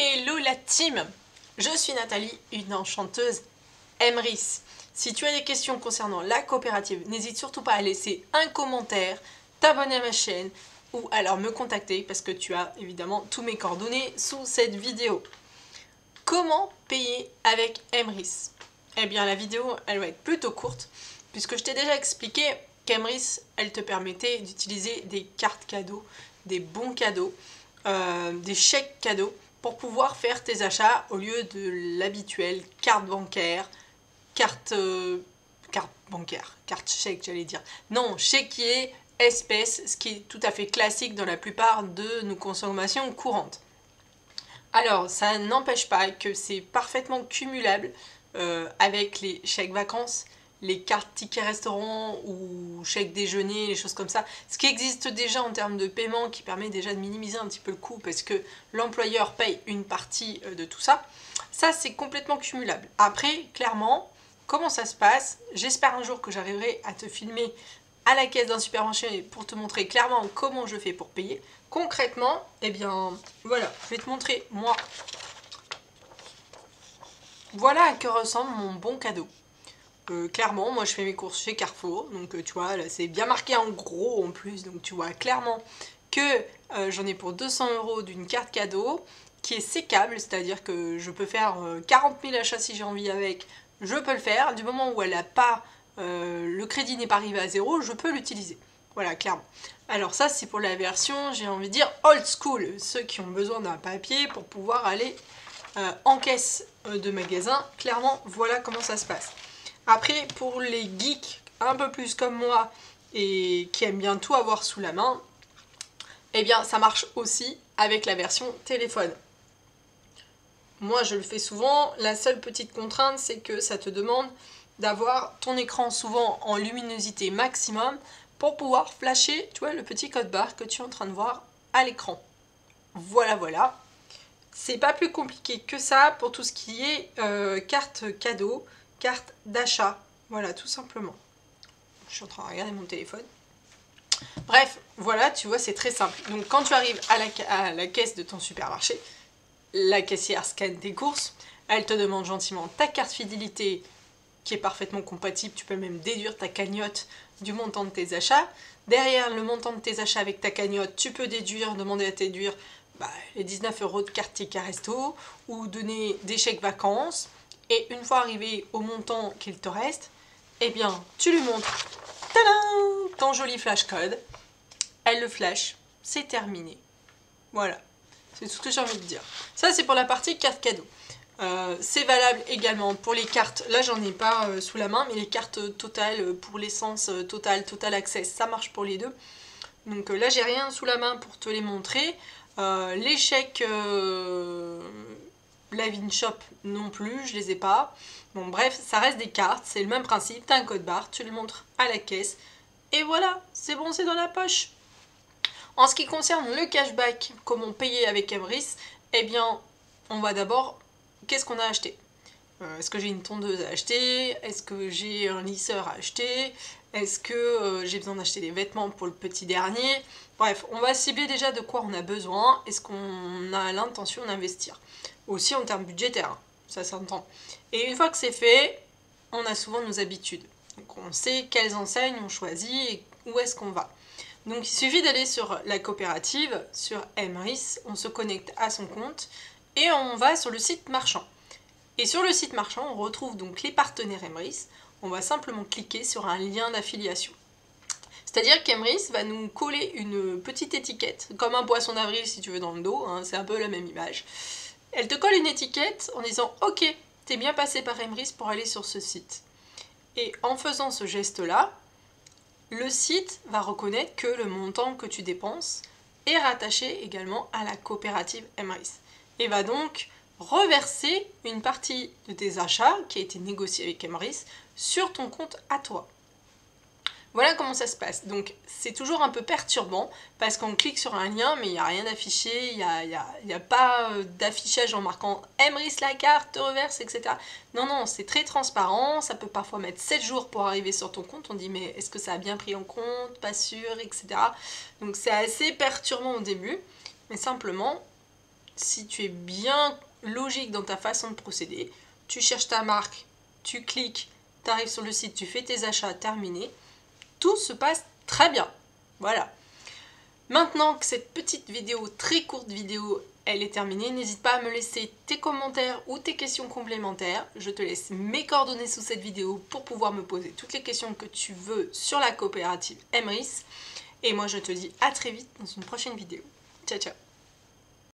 Hello la team! Je suis Nathalie, une enchanteuse Emrys. Si tu as des questions concernant la coopérative, n'hésite surtout pas à laisser un commentaire, t'abonner à ma chaîne ou alors me contacter parce que tu as évidemment tous mes coordonnées sous cette vidéo. Comment payer avec Emrys? Eh bien la vidéo elle va être plutôt courte puisque je t'ai déjà expliqué qu'Emrys elle te permettait d'utiliser des cartes cadeaux, des bons cadeaux, des chèques cadeaux pour pouvoir faire tes achats au lieu de l'habituelle carte bancaire, carte chèque j'allais dire. Non, chéquier, espèces, ce qui est tout à fait classique dans la plupart de nos consommations courantes. Alors, ça n'empêche pas que c'est parfaitement cumulable avec les chèques vacances, les cartes tickets restaurant ou chèques déjeuner, les choses comme ça. Ce qui existe déjà en termes de paiement qui permet déjà de minimiser un petit peu le coût parce que l'employeur paye une partie de tout ça. Ça, c'est complètement cumulable. Après, clairement, comment ça se passe? J'espère un jour que j'arriverai à te filmer à la caisse d'un supermarché pour te montrer clairement comment je fais pour payer. Concrètement, eh bien, voilà, je vais te montrer moi. Voilà à quoi ressemble mon bon cadeau. Clairement, moi je fais mes courses chez Carrefour, donc tu vois, là c'est bien marqué en gros en plus, donc tu vois clairement que j'en ai pour 200 € d'une carte cadeau qui est sécable, c'est-à-dire que je peux faire 40 000 achats si j'ai envie avec, je peux le faire, du moment où elle a pas, le crédit n'est pas arrivé à zéro, je peux l'utiliser. Voilà, clairement. Alors ça c'est pour la version, j'ai envie de dire, old school, ceux qui ont besoin d'un papier pour pouvoir aller en caisse de magasin, clairement voilà comment ça se passe. Après, pour les geeks un peu plus comme moi et qui aiment bien tout avoir sous la main, eh bien ça marche aussi avec la version téléphone. Moi je le fais souvent, la seule petite contrainte c'est que ça te demande d'avoir ton écran souvent en luminosité maximum pour pouvoir flasher, tu vois, le petit code barre que tu es en train de voir à l'écran. Voilà, voilà. C'est pas plus compliqué que ça pour tout ce qui est carte cadeau, carte d'achat, voilà, tout simplement. Je suis en train de regarder mon téléphone. Bref, voilà, tu vois, c'est très simple. Donc quand tu arrives à la caisse de ton supermarché, la caissière scanne tes courses, elle te demande gentiment ta carte fidélité qui est parfaitement compatible, tu peux même déduire ta cagnotte du montant de tes achats. Derrière le montant de tes achats avec ta cagnotte, tu peux déduire, demander à déduire les 19 € de carte ticket resto ou donner des chèques vacances. Et une fois arrivé au montant qu'il te reste, eh bien, tu lui montres ton joli flash code. Elle le flash, c'est terminé. Voilà, c'est tout ce que j'ai envie de dire. Ça, c'est pour la partie carte cadeau. C'est valable également pour les cartes, là j'en ai pas sous la main, mais les cartes Total pour l'essence, Total Access, ça marche pour les deux. Donc là j'ai rien sous la main pour te les montrer. Les chèques Live Shop non plus, je les ai pas. Bon bref, ça reste des cartes, c'est le même principe, tu as un code barre, tu le montres à la caisse. Et voilà, c'est bon, c'est dans la poche. En ce qui concerne le cashback, comment payer avec Emrys, eh bien, on va d'abord, qu'est-ce qu'on a acheté? Est-ce que j'ai une tondeuse à acheter? Est-ce que j'ai un lisseur à acheter? Est-ce que j'ai besoin d'acheter des vêtements pour le petit dernier? Bref, on va cibler déjà de quoi on a besoin et ce qu'on a l'intention d'investir. Aussi en termes budgétaires, hein, ça s'entend. Et une fois que c'est fait, on a souvent nos habitudes. Donc on sait quelles enseignes on choisit et où est-ce qu'on va. Donc il suffit d'aller sur la coopérative, sur Emrys, on se connecte à son compte et on va sur le site marchand. Et sur le site marchand, on retrouve donc les partenaires Emrys. On va simplement cliquer sur un lien d'affiliation. C'est-à-dire qu'Emrys va nous coller une petite étiquette, comme un poisson d'avril si tu veux dans le dos, hein, c'est un peu la même image. Elle te colle une étiquette en disant « Ok, t'es bien passé par Emrys pour aller sur ce site ». Et en faisant ce geste-là, le site va reconnaître que le montant que tu dépenses est rattaché également à la coopérative Emrys. Et va donc reverser une partie de tes achats qui a été négocié avec Emrys sur ton compte à toi. Voilà comment ça se passe. Donc c'est toujours un peu perturbant parce qu'on clique sur un lien mais il n'y a rien d'affiché, il n'y a pas d'affichage en marquant Emrys la carte, te reverse, etc. Non, non, c'est très transparent, ça peut parfois mettre 7 jours pour arriver sur ton compte, on dit mais est-ce que ça a bien pris en compte, pas sûr, etc. Donc c'est assez perturbant au début, mais simplement si tu es bien logique dans ta façon de procéder, tu cherches ta marque, tu cliques, tu arrives sur le site, tu fais tes achats, terminé, tout se passe très bien. Voilà. Maintenant que cette petite vidéo, très courte vidéo, elle est terminée, n'hésite pas à me laisser tes commentaires ou tes questions complémentaires. Je te laisse mes coordonnées sous cette vidéo pour pouvoir me poser toutes les questions que tu veux sur la coopérative Emrys. Et moi je te dis à très vite dans une prochaine vidéo. Ciao ciao.